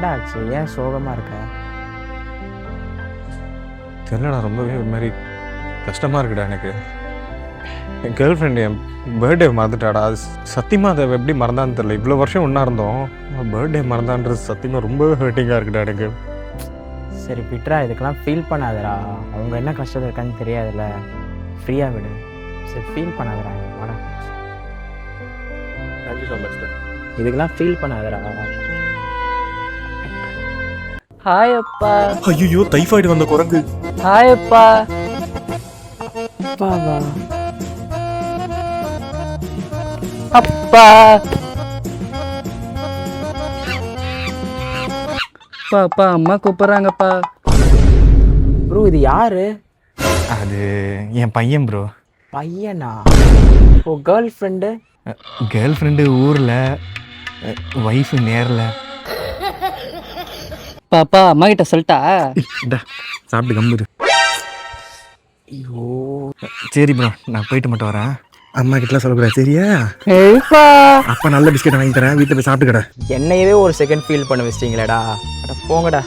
என்னடா ஆச்சு? ஏன் சோகமாக இருக்க? தெரியலடா, ரொம்பவே ஒரு மாதிரி கஷ்டமாக இருக்குடா எனக்கு. என் கேர்ள் ஃப்ரெண்டு என் பர்த்டே மறந்துட்டாடா. அது சத்தியமாக அதை எப்படி மறந்தான்னு தெரியல. இவ்வளோ வருஷம் ஒன்றா இருந்தோம், பர்த்டே மறந்தான்றது சத்தியமாக ரொம்பவே ஹர்ட்டிங்காக இருக்குடா எனக்கு. சரி விட்றா, இதுக்கெல்லாம் ஃபீல் பண்ணாதடா. அவங்க என்ன கஷ்டத்தில் இருக்கான்னு தெரியாதுல்ல. ஃப்ரீயாக விடு. சரி ஃபீல் பண்ணாதடா. வாடா. Thank you so much. இதுக்கெல்லாம் ஃபீல் பண்ணாதடா. ஹாய் அப்பா. ஐயோ, டைஃபாய்டு வந்த குரங்கு. ஹாய் அப்பா. வா வா. அப்பா. அப்பா அம்மா கூப்பிட்றாங்கப்பா. ப்ரோ இது யாரு? அது என் பையன் ப்ரோ. பையனா? ஓ கேர்ள் ஃப்ரெண்டு? கேர்ள் ஃப்ரெண்டு ஊரில், ஒய்ஃபு நேரில். பாப்பா அம்மா கிட்ட சொல்லிட்டா? சாப்பிட்டு கம்புரு. ஐயோ. சரி ப்ரோ, நான் போயிட்டு மட்டும் வரேன். அம்மா கிட்டலாம் சொல்லக்கூடாது சரியா? ஏய்ப்பா. அப்பா நல்ல பிஸ்கெட் வாங்கி தரேன், வீட்டில் போய் சாப்பிட்டு கடை. என்னையவே ஒரு செகண்ட் ஃபீல் பண்ண வச்சிட்டீங்களேடா. அட போங்கடா.